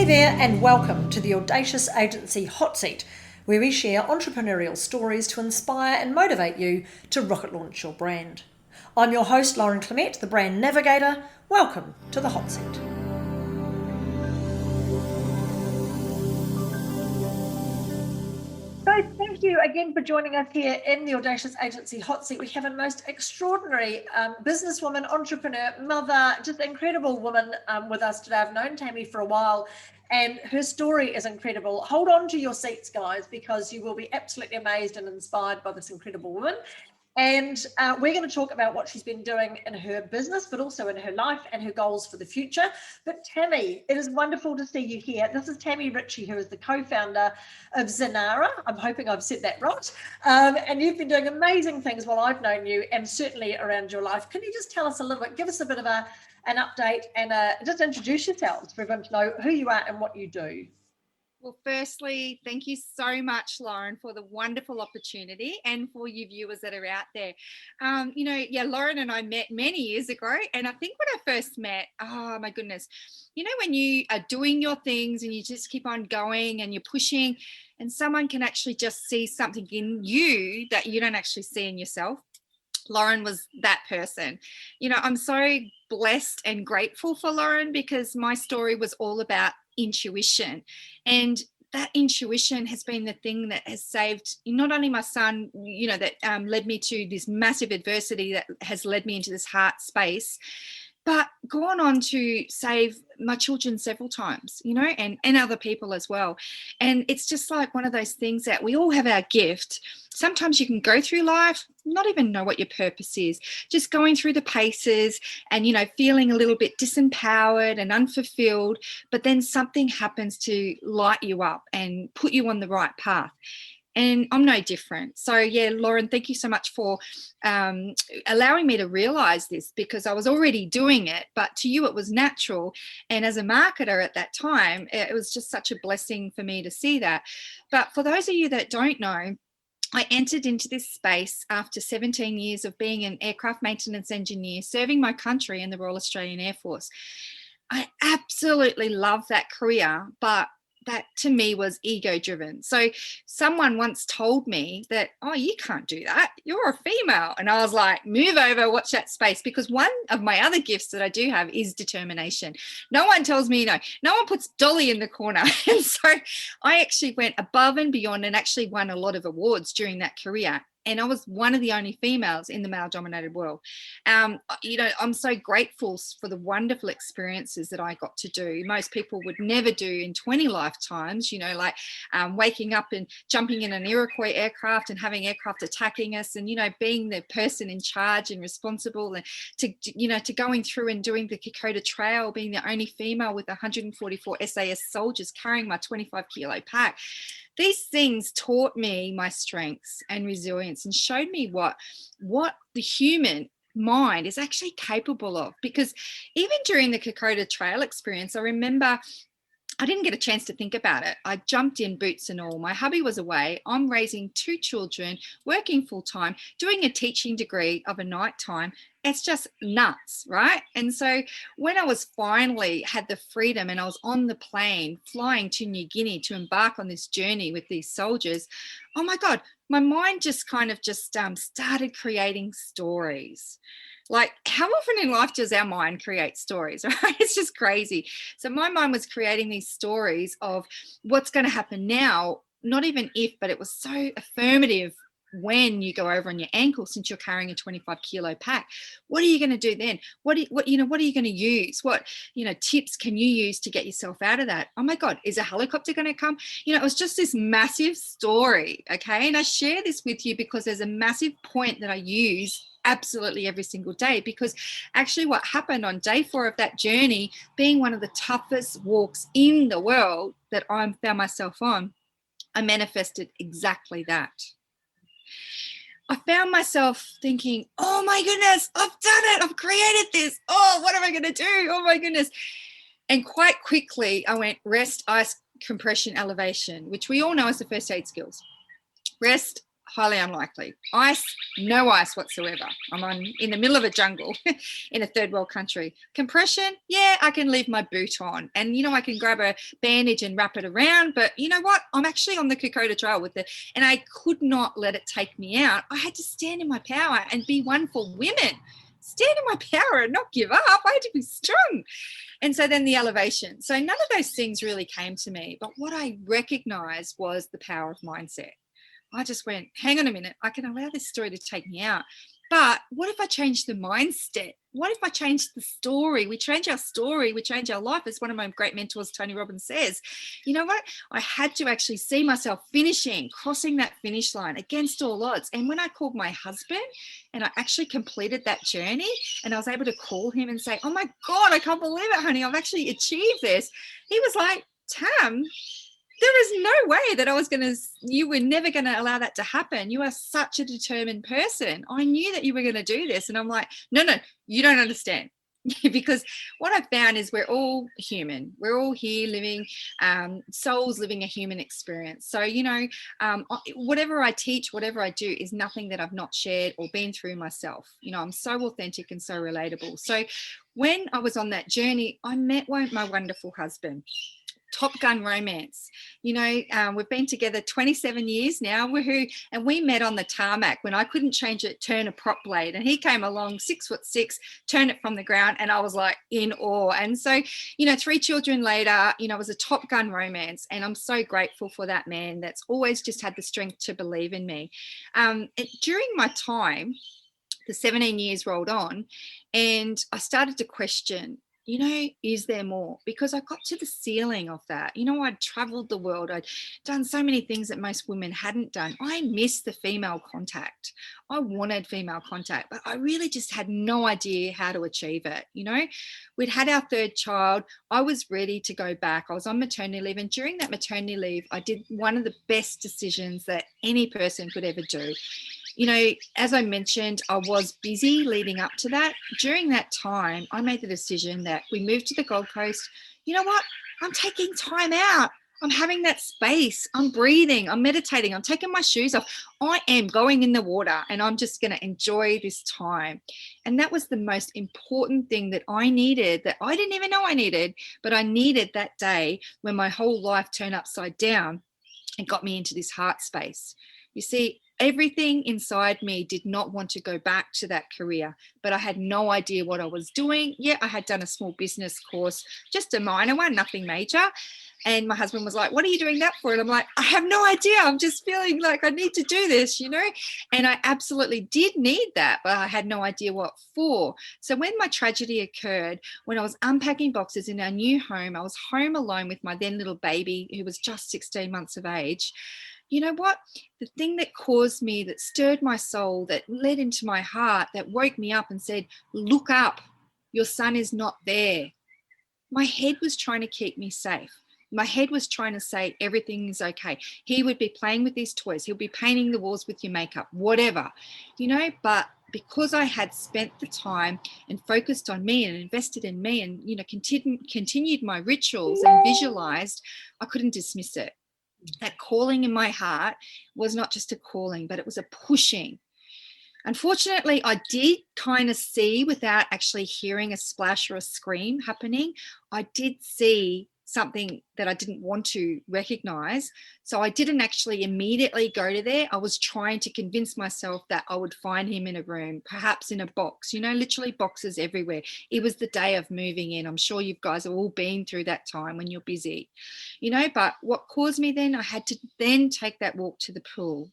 Hey there, and welcome to the Audacious Agency Hot Seat, where we share entrepreneurial stories to inspire and motivate you to rocket launch your brand. I'm your host, Lauren Clement, the brand navigator. Welcome to the Hot Seat. Guys, thank you again for joining us here in the Audacious Agency Hot Seat. We have a most extraordinary businesswoman, entrepreneur, mother, just incredible woman with us today. I've known Tammy for a while and her story is incredible. Hold on to your seats, guys, because you will be absolutely amazed and inspired by this incredible woman. And we're going to talk about what she's been doing in her business, but also in her life and her goals for the future. But Tammy, it is wonderful to see you here. This is Tammy Ritchie, who is the co-founder of Zenara. I'm hoping I've said that right. And you've been doing amazing things while I've known you, and certainly around your life. Can you just tell us a little bit, give us a bit of an update, and just introduce yourselves for everyone to know who you are and what you do? Well, firstly, thank you so much, Lauren, for the wonderful opportunity and for you viewers that are out there. Lauren and I met many years ago. And I think when I first met, oh my goodness, when you are doing your things and you just keep on going and you're pushing and someone can actually just see something in you that you don't actually see in yourself. Lauren was that person. I'm so blessed and grateful for Lauren because my story was all about intuition. And that intuition has been the thing that has saved not only my son, that led me to this massive adversity that has led me into this heart space, but gone on to save my children several times, and other people as well. And it's just like one of those things that we all have our gift. Sometimes you can go through life, not even know what your purpose is, just going through the paces and, feeling a little bit disempowered and unfulfilled, but then something happens to light you up and put you on the right path. And I'm no different. So, yeah, Lauren, thank you so much for allowing me to realize this because I was already doing it, but to you it was natural. And as a marketer at that time, it was just such a blessing for me to see that. But for those of you that don't know, I entered into this space after 17 years of being an aircraft maintenance engineer, serving my country in the Royal Australian Air Force. I absolutely love that career, but that to me was ego driven. So someone once told me that, oh, you can't do that. You're a female. And I was like, move over, watch that space. Because one of my other gifts that I do have is determination. No one tells me no. No one puts Dolly in the corner. And so I actually went above and beyond and actually won a lot of awards during that career. And I was one of the only females in the male-dominated world. I'm so grateful for the wonderful experiences that I got to do. Most people would never do in 20 lifetimes, waking up and jumping in an Iroquois aircraft and having aircraft attacking us and, being the person in charge and responsible and to going through and doing the Kokoda Trail, being the only female with 144 SAS soldiers carrying my 25-kilo pack. These things taught me my strengths and resilience and showed me what the human mind is actually capable of. Because even during the Kokoda Trail experience, I remember I didn't get a chance to think about it. I jumped in, boots and all. My hubby was away. I'm raising 2 children, working full time, doing a teaching degree of a night time. It's just nuts, right? And so when I was finally had the freedom and I was on the plane flying to New Guinea to embark on this journey with these soldiers, oh my God, my mind just kind of started creating stories. Like, how often in life does our mind create stories, right? It's just crazy. So my mind was creating these stories of what's going to happen now, not even if, but it was so affirmative when you go over on your ankle since you're carrying a 25-kilo pack. What are you going to do then? What are you going to use? What, tips can you use to get yourself out of that? Oh my God, is a helicopter going to come? It was just this massive story, okay? And I share this with you because there's a massive point that I use absolutely every single day, because actually what happened on day 4 of that journey, being one of the toughest walks in the world that I found myself on, I manifested exactly that. I found myself thinking, oh my goodness, I've done it. I've created this. Oh, what am I going to do? Oh my goodness. And quite quickly I went rest, ice, compression, elevation, which we all know as the first aid skills. Rest, highly unlikely. Ice, no ice whatsoever. I'm in the middle of a jungle in a third world country. Compression, yeah, I can leave my boot on, and I can grab a bandage and wrap it around. But you know what? I'm actually on the Kokoda Trail and I could not let it take me out. I had to stand in my power and be one for women. Stand in my power and not give up. I had to be strong. And so then the elevation. So none of those things really came to me. But what I recognized was the power of mindset. I just went, hang on a minute, I can allow this story to take me out. But what if I change the mindset? What if I change the story? We change our story, we change our life. As one of my great mentors, Tony Robbins, says, you know what? I had to actually see myself crossing that finish line against all odds. And when I called my husband and I actually completed that journey and I was able to call him and say, oh my God, I can't believe it, honey, I've actually achieved this. He was like, Tam, there is no way that you were never going to allow that to happen. You are such a determined person. I knew that you were going to do this. And I'm like, no, you don't understand. Because what I've found is we're all human. We're all here living, souls living a human experience. So, whatever I teach, whatever I do is nothing that I've not shared or been through myself. I'm so authentic and so relatable. So when I was on that journey, I met my wonderful husband. Top Gun romance. We've been together 27 years now. Woohoo. And we met on the tarmac when I couldn't turn a prop blade. And he came along 6'6", turn it from the ground. And I was like in awe. And so, 3 children later, it was a Top Gun romance. And I'm so grateful for that man that's always just had the strength to believe in me. During my time, the 17 years rolled on and I started to question, is there more? Because I got to the ceiling of that. I'd traveled the world. I'd done so many things that most women hadn't done. I missed the female contact. I wanted female contact, but I really just had no idea how to achieve it. We'd had our 3rd child. I was ready to go back. I was on maternity leave. And during that maternity leave, I did one of the best decisions that any person could ever do. As I mentioned, I was busy leading up to that. During that time, I made the decision that we moved to the Gold Coast. You know what? I'm taking time out. I'm having that space. I'm breathing. I'm meditating. I'm taking my shoes off. I am going in the water and I'm just going to enjoy this time. And that was the most important thing that I needed, that I didn't even know I needed, but I needed that day when my whole life turned upside down and got me into this heart space. You see, everything inside me did not want to go back to that career, but I had no idea what I was doing. Yeah, I had done a small business course, just a minor one, nothing major. And my husband was like, what are you doing that for? And I'm like, I have no idea. I'm just feeling like I need to do this, And I absolutely did need that, but I had no idea what for. So when my tragedy occurred, when I was unpacking boxes in our new home, I was home alone with my then little baby who was just 16 months of age. You know what? The thing that caused me, that stirred my soul, that led into my heart, that woke me up and said, look up, your son is not there. My head was trying to keep me safe. My head was trying to say everything is okay. He would be playing with these toys. He'll be painting the walls with your makeup, whatever, but because I had spent the time and focused on me and invested in me and, continued my rituals and visualized, I couldn't dismiss it. That calling in my heart was not just a calling, but it was a pushing. Unfortunately, I did kind of see, without actually hearing a splash or a scream happening, I did see something that I didn't want to recognize. So I didn't actually immediately go to there. I was trying to convince myself that I would find him in a room, perhaps in a box, literally boxes everywhere. It was the day of moving in. I'm sure you guys have all been through that time when you're busy, but what caused me then, I had to then take that walk to the pool.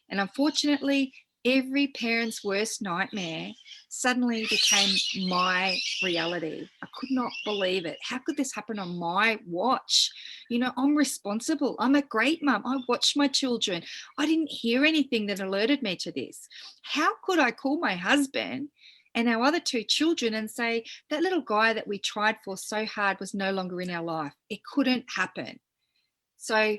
And unfortunately, every parent's worst nightmare suddenly became my reality. I could not believe it. How could this happen on my watch? I'm responsible. I'm a great mum. I watch my children. I didn't hear anything that alerted me to this. How could I call my husband and our other 2 children and say, that little guy that we tried for so hard was no longer in our life? It couldn't happen. So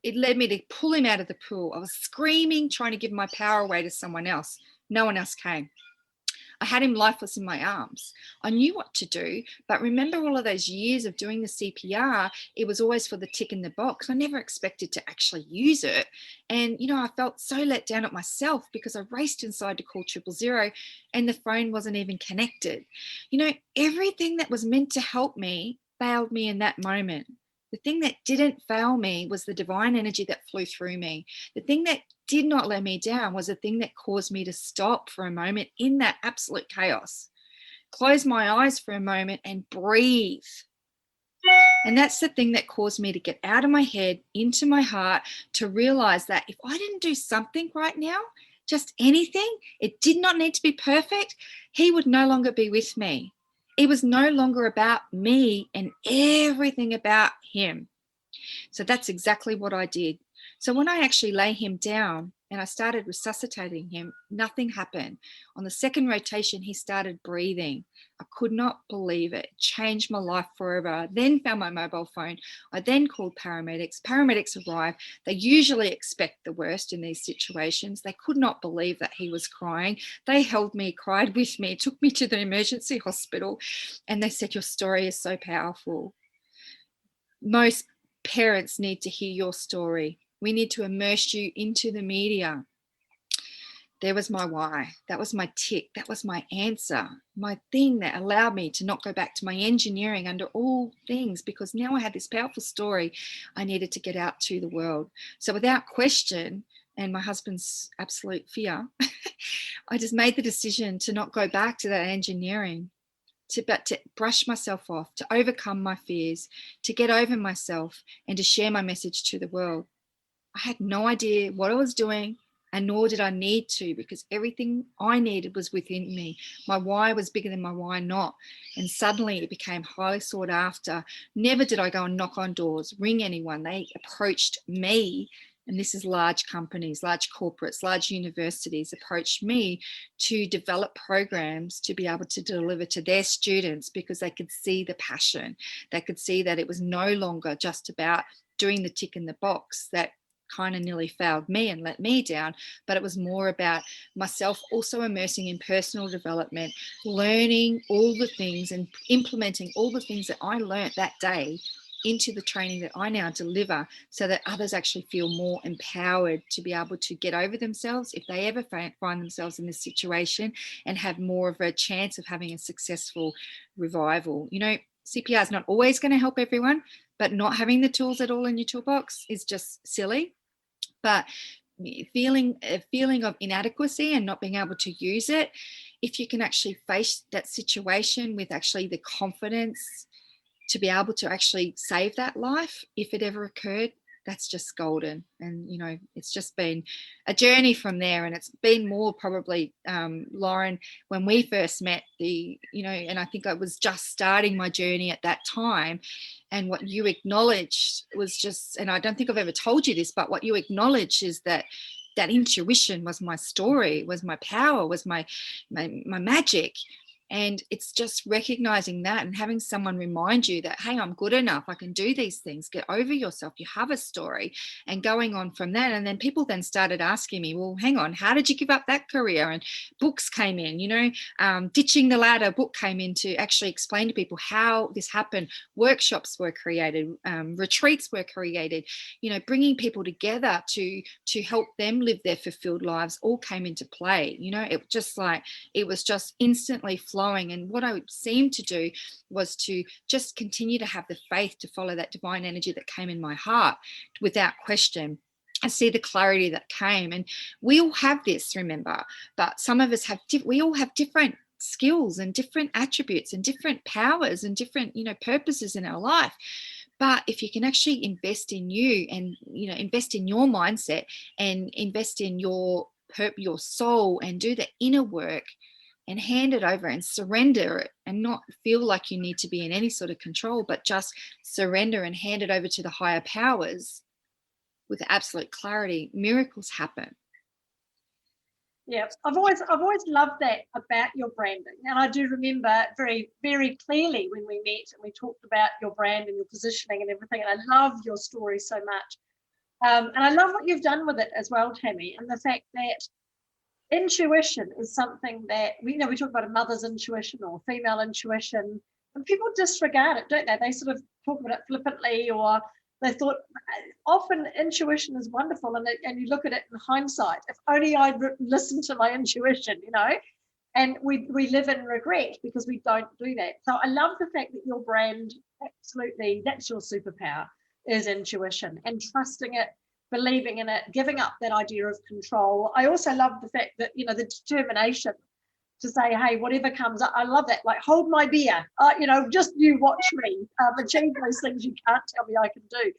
it led me to pull him out of the pool. I was screaming, trying to give my power away to someone else. No one else came. I had him lifeless in my arms. I knew what to do, but remember all of those years of doing the CPR, it was always for the tick in the box. I never expected to actually use it. And, I felt so let down at myself because I raced inside to call 000 and the phone wasn't even connected. Everything that was meant to help me failed me in that moment. The thing that didn't fail me was the divine energy that flew through me. The thing that did not let me down was the thing that caused me to stop for a moment in that absolute chaos, close my eyes for a moment and breathe. And that's the thing that caused me to get out of my head, into my heart, to realize that if I didn't do something right now, just anything, it did not need to be perfect, he would no longer be with me. It was no longer about me and everything about him. So that's exactly what I did. So when I actually lay him down and I started resuscitating him, nothing happened. On the second rotation, he started breathing. I could not believe it. It changed my life forever. I then found my mobile phone. I then called paramedics. Paramedics arrived. They usually expect the worst in these situations. They could not believe that he was crying. They held me, cried with me, took me to the emergency hospital, and they said, "Your story is so powerful. Most parents need to hear your story. We need to immerse you into the media." There was my why. That was my tick. That was my answer. My thing that allowed me to not go back to my engineering under all things, because now I had this powerful story I needed to get out to the world. So without question, and my husband's absolute fear, I just made the decision to not go back to that engineering, but to brush myself off, to overcome my fears, to get over myself, and to share my message to the world. I had no idea what I was doing, and nor did I need to, because everything I needed was within me. My why was bigger than my why not. And suddenly it became highly sought after. Never did I go and knock on doors, ring anyone. They approached me. And this is large companies, large corporates, large universities approached me to develop programs to be able to deliver to their students, because they could see the passion. They could see that it was no longer just about doing the tick in the box that kind of nearly failed me and let me down, but it was more about myself also immersing in personal development, learning all the things and implementing all the things that I learned that day into the training that I now deliver, so that others actually feel more empowered to be able to get over themselves if they ever find themselves in this situation, and have more of a chance of having a successful revival. CPR is not always going to help everyone, but not having the tools at all in your toolbox is just silly. But a feeling of inadequacy and not being able to use it, if you can actually face that situation with actually the confidence to be able to actually save that life if it ever occurred, that's just golden. And it's just been a journey from there. And it's been more probably, Lauren, when we first met, and I think I was just starting my journey at that time. And what you acknowledged was just, and I don't think I've ever told you this, but what you acknowledged is that intuition was my story, was my power, was my magic. And it's just recognizing that and having someone remind you that, hey, I'm good enough. I can do these things. Get over yourself. You have a story. And going on from that. And then people then started asking me, well, hang on, how did you give up that career? And books came in, Ditching the Ladder book came in to actually explain to people how this happened. Workshops were created, retreats were created, bringing people together to help them live their fulfilled lives all came into play. It was just instantly flowing. And what I seemed to do was to just continue to have the faith to follow that divine energy that came in my heart without question. I see the clarity that came, and we all have this, remember, but some of us we all have different skills and different attributes and different powers and different, purposes in our life. But if you can actually invest in you and, invest in your mindset and invest in your soul and do the inner work, and hand it over and surrender it, and not feel like you need to be in any sort of control, but just surrender and hand it over to the higher powers with absolute clarity, miracles happen. Yeah, I've always loved that about your branding. And I do remember very, very clearly when we met and we talked about your brand and your positioning and everything. And I love your story so much. And I love what you've done with it as well, Tammy, and the fact that intuition is something that we talk about a mother's intuition or female intuition, and people disregard it, don't they? They sort of talk about it flippantly, or they thought often intuition is wonderful, and you look at it in hindsight. If only I'd listened to my intuition, and we live in regret because we don't do that. So I love the fact that your brand, absolutely, that's your superpower, is intuition and trusting it, believing in it, giving up that idea of control. I also love the fact that, the determination to say, hey, whatever comes up, I love that. Like, hold my beer, just you watch me achieve those things you can't tell me I can do.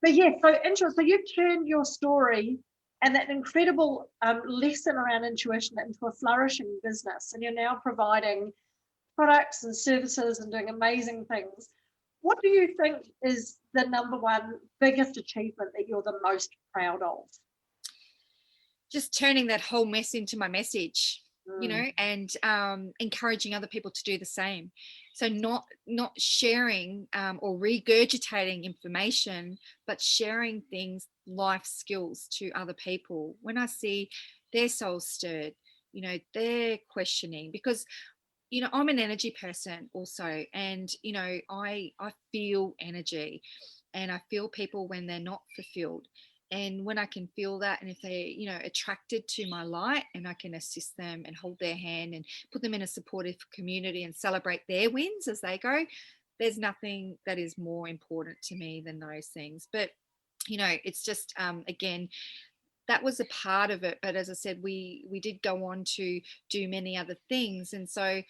But yeah, so interesting. So you've turned your story and that incredible lesson around intuition into a flourishing business, and you're now providing products and services and doing amazing things. What do you think is the number one biggest achievement that you're the most proud of? Just turning that whole mess into my message, and encouraging other people to do the same. So not sharing or regurgitating information, but sharing things, life skills to other people. When I see their soul stirred, they're questioning, because I'm an energy person also, and I feel energy, and I feel people when they're not fulfilled. And when I can feel that, and if they attracted to my light, and I can assist them and hold their hand and put them in a supportive community and celebrate their wins as they go, there's nothing that is more important to me than those things. But it's just again, that was a part of it. But as I said, we did go on to do many other things. And so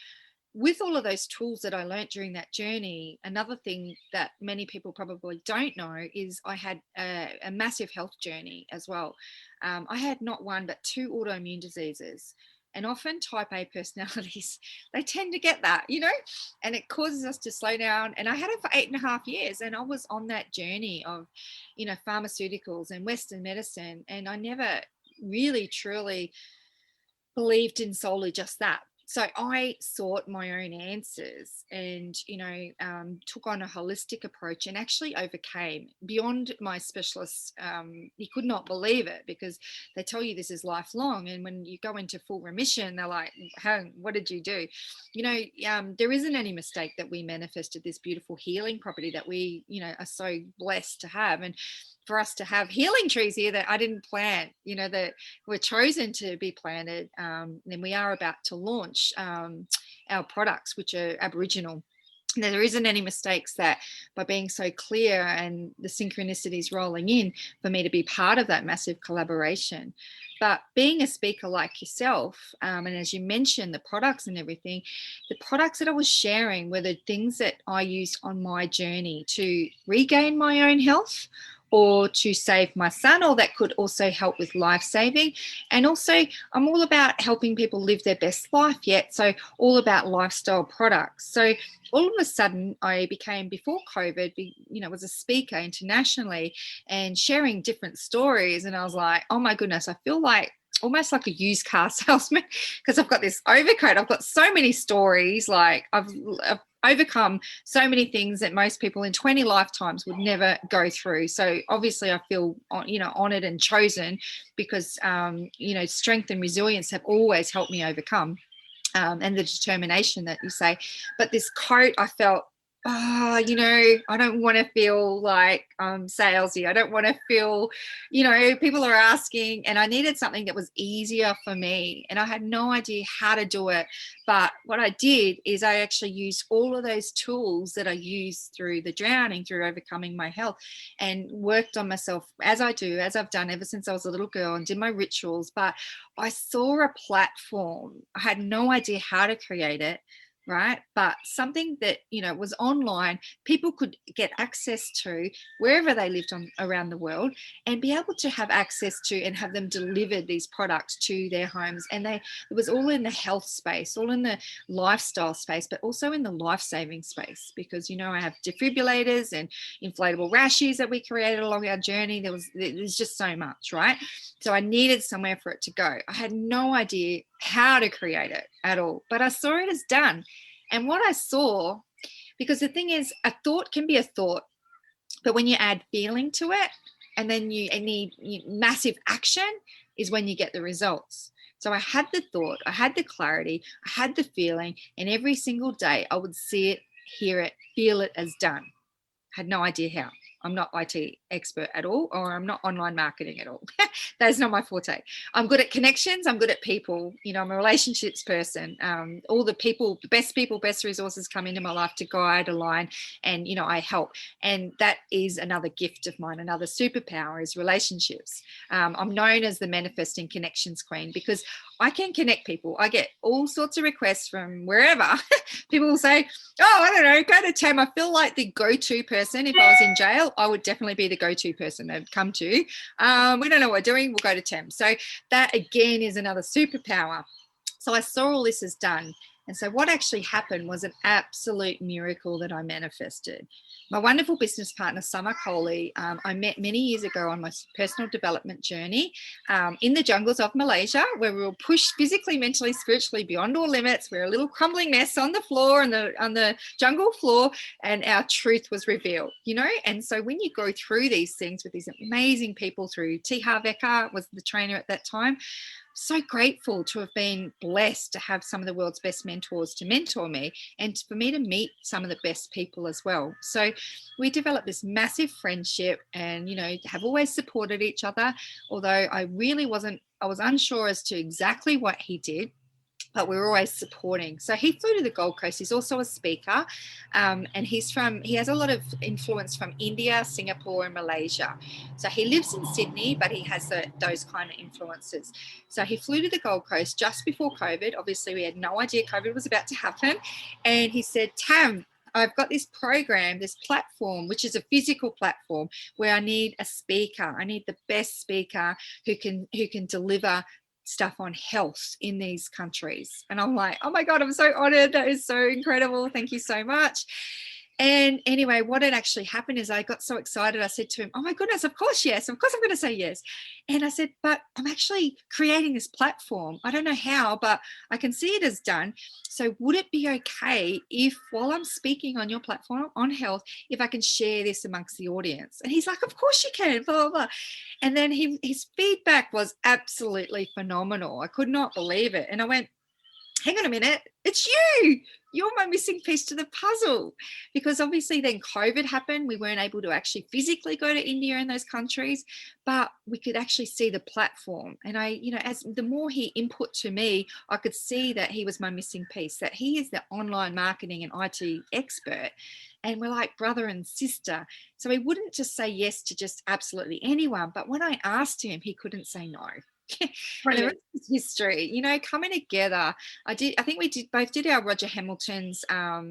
with all of those tools that I learned during that journey, another thing that many people probably don't know is I had a massive health journey as well. I had not one, but 2 autoimmune diseases. And often type A personalities, they tend to get that, and it causes us to slow down. And I had it for 8.5 years, and I was on that journey of, pharmaceuticals and Western medicine. And I never really, truly believed in solely just that. So I sought my own answers, and took on a holistic approach, and actually overcame beyond my specialists. You could not believe it, because they tell you this is lifelong, and when you go into full remission, they're like, hey, what did you do? There isn't any mistake that we manifested this beautiful healing property that we are so blessed to have. And for us to have healing trees here that I didn't plant, that were chosen to be planted. And we are about to launch our products, which are Aboriginal. Now, there isn't any mistakes that by being so clear and the synchronicities rolling in for me to be part of that massive collaboration. But being a speaker like yourself, and as you mentioned, the products and everything, the products that I was sharing were the things that I used on my journey to regain my own health, or to save my son, or that could also help with life saving. And also, I'm all about helping people live their best life yet. So all about lifestyle products. So all of a sudden, I became, before COVID, was a speaker internationally and sharing different stories. And I was like, oh my goodness, I feel like almost like a used car salesman, because I've got this overcoat. I've got so many stories. Like I've overcome so many things that most people in 20 lifetimes would never go through. So obviously I feel, honored and chosen, because, strength and resilience have always helped me overcome, and the determination that you say. But this coat, I felt, I don't want to feel like salesy. I don't want to feel, people are asking, and I needed something that was easier for me. And I had no idea how to do it. But what I did is I actually used all of those tools that I used through the drowning, through overcoming my health, and worked on myself as I've done ever since I was a little girl, and did my rituals. But I saw a platform. I had no idea how to create it. Right. But something that, was online, people could get access to wherever they lived around the world, and be able to have access to and have them delivered these products to their homes. And it was all in the health space, all in the lifestyle space, but also in the life-saving space, because, I have defibrillators and inflatable rashes that we created along our journey. There's just so much, right? So I needed somewhere for it to go. I had no idea how to create it at all, but I saw it as done. And what I saw, because the thing is, a thought can be a thought, but when you add feeling to it, and then you need massive action, is when you get the results. So I had the thought, I had the clarity, I had the feeling, and every single day I would see it, hear it, feel it as done. Had no idea how. I'm not IT expert at all, or I'm not online marketing at all. That's not my forte. I'm good at connections. I'm good at people. You know, I'm a relationships person. All the people, best resources come into my life to guide, align, and, you know, I help. And that is another gift of mine. Another superpower is relationships. I'm known as the manifesting connections queen because I can connect people. I get all sorts of requests from wherever. People will say, oh, I don't know, go to Tam. I feel like the go-to person. If I was in jail, I would definitely be the go-to person they'd come to. We don't know what we're doing. We'll go to Tam. So that, again, is another superpower. So I saw all this as done. And so what actually happened was an absolute miracle that I manifested. My wonderful business partner, Summer Coley, I met many years ago on my personal development journey in the jungles of Malaysia, where we were pushed physically, mentally, spiritually beyond all limits. We're a little crumbling mess on the floor, on the jungle floor, and our truth was revealed, you know? And so when you go through these things with these amazing people, through Tiha Veka was the trainer at that time, so grateful to have been blessed to have some of the world's best mentors to mentor me, and for me to meet some of the best people as well. So we developed this massive friendship, and, you know, have always supported each other, although I was unsure as to exactly what he did, but we were always supporting. So he flew to the Gold Coast. He's also a speaker, and he has a lot of influence from India, Singapore, and Malaysia. So he lives in Sydney, but he has those kind of influences. So he flew to the Gold Coast just before COVID. Obviously, we had no idea COVID was about to happen. And he said, Tam, I've got this program, this platform, which is a physical platform, where I need a speaker. I need the best speaker who can deliver stuff on health in these countries. And I'm like, oh my God, I'm so honored. That is so incredible. Thank you so much. And anyway, what had actually happened is I got so excited. I said to him, oh my goodness, of course, yes. Of course I'm going to say yes. And I said, but I'm actually creating this platform. I don't know how, but I can see it as done. So would it be okay if, while I'm speaking on your platform on health, if I can share this amongst the audience? And he's like, of course you can, blah, blah, blah. And then his feedback was absolutely phenomenal. I could not believe it. And I went, hang on a minute, it's you. You're my missing piece to the puzzle. Because obviously then COVID happened. We weren't able to actually physically go to India and those countries, but we could actually see the platform. And I, you know, as the more he input to me, I could see that he was my missing piece, that he is the online marketing and IT expert. And we're like brother and sister. So he wouldn't just say yes to just absolutely anyone. But when I asked him, he couldn't say no. And the rest is history, you know, coming together. I think we both did our Roger Hamilton's, I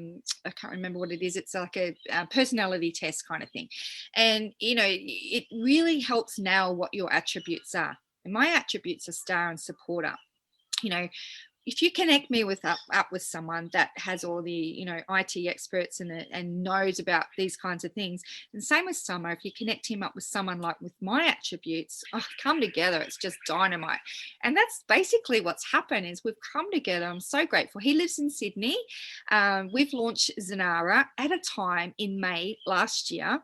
can't remember what it is. It's like a personality test kind of thing. And, you know, it really helps nail what your attributes are. And my attributes are star and supporter. You know, if you connect me up with someone that has all the, you know, IT experts and knows about these kinds of things, and same with Summer, if you connect him up with someone like with my attributes, come together, it's just dynamite. And that's basically what's happened, is we've come together. I'm so grateful. He lives in Sydney. We've launched Zanara at a time in May last year.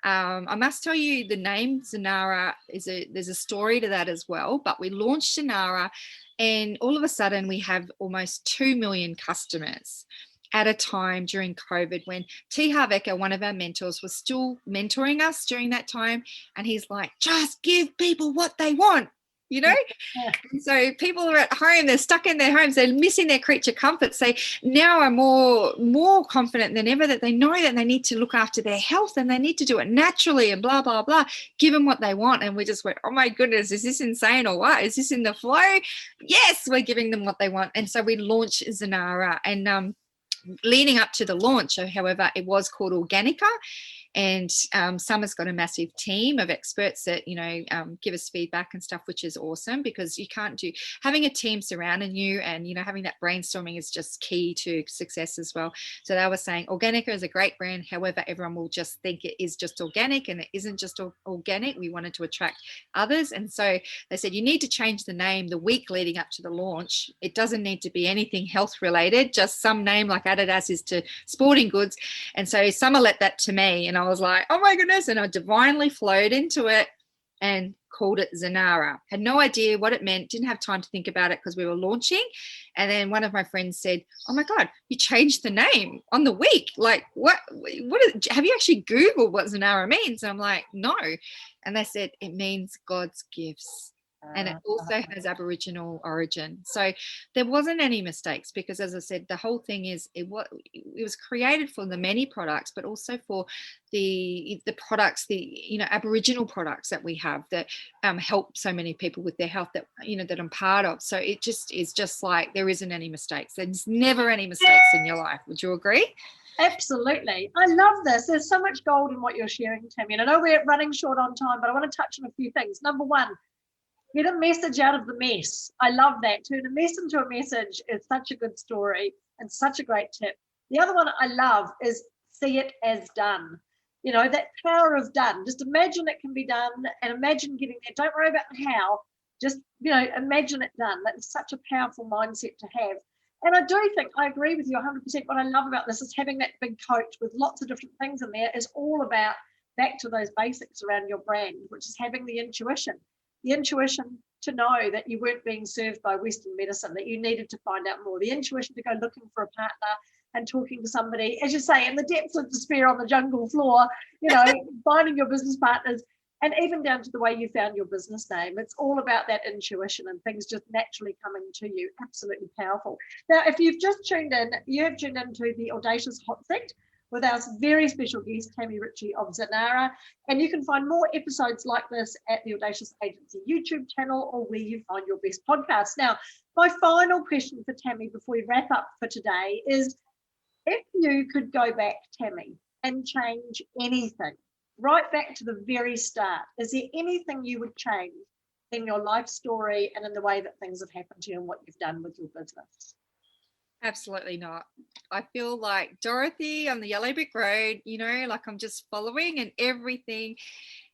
I must tell you, the name Zanara there's a story to that as well, but we launched Zanara, and all of a sudden we have almost 2 million customers at a time during COVID, when Tiha Veka, one of our mentors, was still mentoring us during that time. And he's like, just give people what they want, you know? Yeah. And so people are at home, they're stuck in their homes, they're missing their creature comforts. They now are more confident than ever that they know that they need to look after their health, and they need to do it naturally and blah, blah, blah. Give them what they want. And we just went, oh my goodness, is this insane or what? Is this in the flow? Yes, we're giving them what they want. And so we launched Zanara, and leading up to the launch, however, it was called Organica. And Summer's got a massive team of experts that, you know, give us feedback and stuff, which is awesome, because you can't having a team surrounding you, and, you know, having that brainstorming is just key to success as well. So they were saying Organica is a great brand. However, everyone will just think it is just organic, and it isn't just organic. We wanted to attract others. And so they said, you need to change the name the week leading up to the launch. It doesn't need to be anything health related, just some name like Adidas is to sporting goods. And so Summer let that to me, and I was like, oh my goodness. And I divinely flowed into it. and called it Zanara. Had no idea what it meant, didn't have time to think about it because we were launching. And then one of my friends said, "Oh my God, you changed the name on the week. Like, have you actually Googled what Zanara means?" And I'm like, "No." And they said, "It means God's gifts." And it also has Aboriginal origin. So there wasn't any mistakes because, as I said, the whole thing is it was created for the many products, but also for the products, the Aboriginal products that we have that help so many people with their health that that I'm part of. So it just is just like there isn't any mistakes. There's never any mistakes in your life. Would you agree? Absolutely. I love this. There's so much gold in what you're sharing, Tammy. And I know we're running short on time, but I want to touch on a few things. Number one, get a message out of the mess. I love that. Turn a mess into a message is such a good story and such a great tip. The other one I love is see it as done. That power of done. Just imagine it can be done and imagine getting there. Don't worry about the how. Just, imagine it done. That's such a powerful mindset to have. And I do think I agree with you 100%. What I love about this is having that big coach with lots of different things in there is all about back to those basics around your brand, which is having the intuition to know that you weren't being served by Western medicine, that you needed to find out more, the intuition to go looking for a partner and talking to somebody, as you say, in the depths of despair on the jungle floor, finding your business partners, and even down to the way you found your business name. It's all about that intuition and things just naturally coming to you. Absolutely powerful. Now, if you've just tuned in, you have tuned into the Audacious Hot Seat with our very special guest, Tammy Ritchie of Zanara. And you can find more episodes like this at the Audacious Agency YouTube channel or where you find your best podcasts. Now, my final question for Tammy before we wrap up for today is, if you could go back, Tammy, and change anything, right back to the very start, is there anything you would change in your life story and in the way that things have happened to you and what you've done with your business? Absolutely not. I feel like Dorothy on the yellow brick road, like I'm just following, and everything,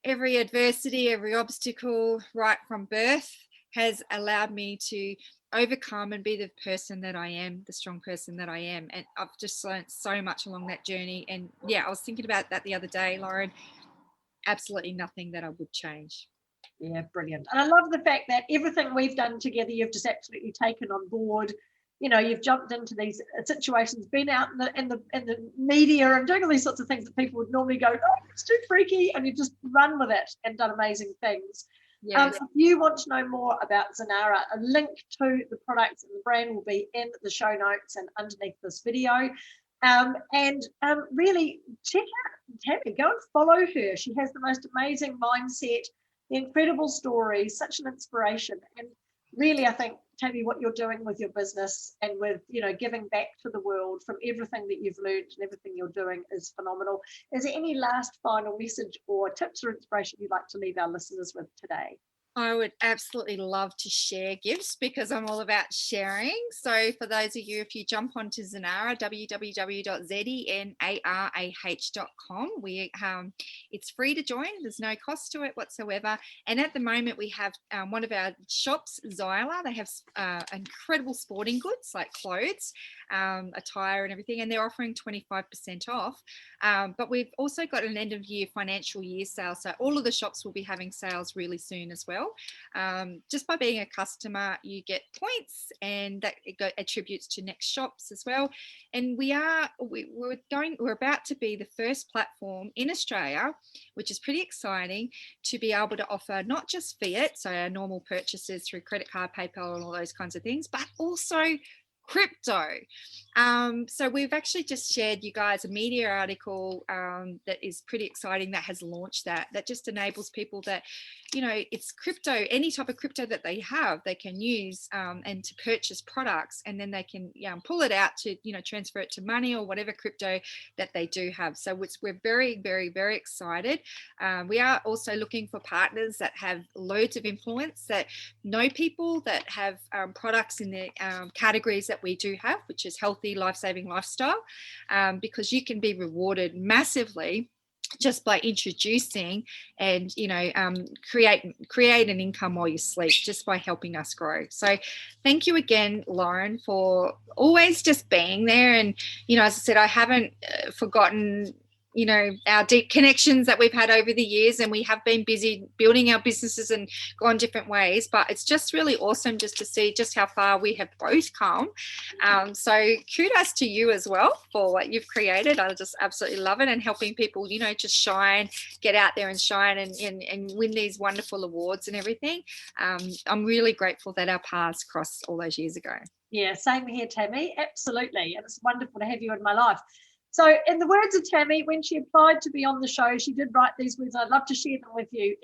every adversity, every obstacle right from birth has allowed me to overcome and be the person that I am, the strong person that I am. And I've just learned so much along that journey. And yeah, I was thinking about that the other day, Lauren. Absolutely nothing that I would change. Yeah, brilliant. And I love the fact that everything we've done together, you've just absolutely taken on board. You've jumped into these situations, been out in the media and doing all these sorts of things that people would normally go, "Oh, it's too freaky," and you just run with it and done amazing things. Yes. If you want to know more about Zanara, a link to the products and the brand will be in the show notes and underneath this video. Really check out Tammy. Go and follow her. She has the most amazing mindset, incredible stories, such an inspiration. And really, I think, Tammy, what you're doing with your business and with, giving back to the world from everything that you've learned and everything you're doing is phenomenal. Is there any last final message or tips or inspiration you'd like to leave our listeners with today? I would absolutely love to share gifts because I'm all about sharing. So for those of you, if you jump onto Zanara, www.zenarah.com, it's free to join. There's no cost to it whatsoever. And at the moment, we have one of our shops, Zyla. They have incredible sporting goods like clothes, attire and everything, and they're offering 25% off. But we've also got an end of year financial year sale. So all of the shops will be having sales really soon as well. Just by being a customer, you get points, and that attributes to next shops as well. And we're about to be the first platform in Australia, which is pretty exciting, to be able to offer not just fiat, so our normal purchases through credit card, PayPal, and all those kinds of things, but also crypto. So we've actually just shared you guys a media article that is pretty exciting, that has launched that just enables people that, it's crypto, any type of crypto that they have, they can use and to purchase products, and then they can pull it out to, transfer it to money or whatever crypto that they do have. So we're very, very, very excited. We are also looking for partners that have loads of influence, that know people that have products in the categories that we do have, which is healthy, life-saving lifestyle, because you can be rewarded massively just by introducing and create an income while you sleep, just by helping us grow. So thank you again, Lauren, for always just being there. And as I said, I haven't forgotten our deep connections that we've had over the years, and we have been busy building our businesses and gone different ways, but it's just really awesome just to see just how far we have both come. So kudos to you as well for what you've created. I just absolutely love it, and helping people, just shine, get out there and shine, and win these wonderful awards and everything. I'm really grateful that our paths crossed all those years ago. Yeah, same here, Tammy. Absolutely. And it's wonderful to have you in my life. So in the words of Tammy, when she applied to be on the show, she did write these words. I'd love to share them with you.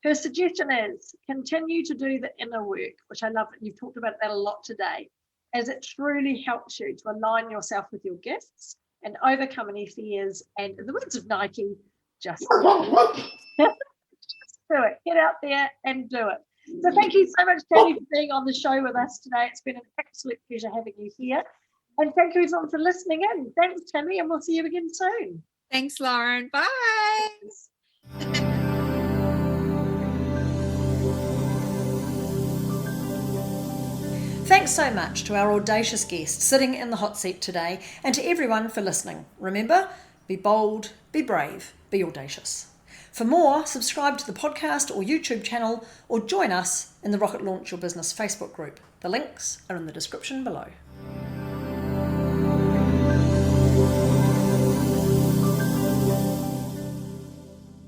Her suggestion is continue to do the inner work, which I love that you've talked about that a lot today, as it truly helps you to align yourself with your gifts and overcome any fears. And in the words of Nike, just do it. Get out there and do it. So thank you so much, Tammy, for being on the show with us today. It's been an absolute pleasure having you here. And thank you everyone for listening in. Thanks, Tammy, and we'll see you again soon. Thanks, Lauren. Bye. Thanks so much to our audacious guest sitting in the hot seat today, and to everyone for listening. Remember, be bold, be brave, be audacious. For more, subscribe to the podcast or YouTube channel, or join us in the Rocket Launch Your Business Facebook group. The links are in the description below.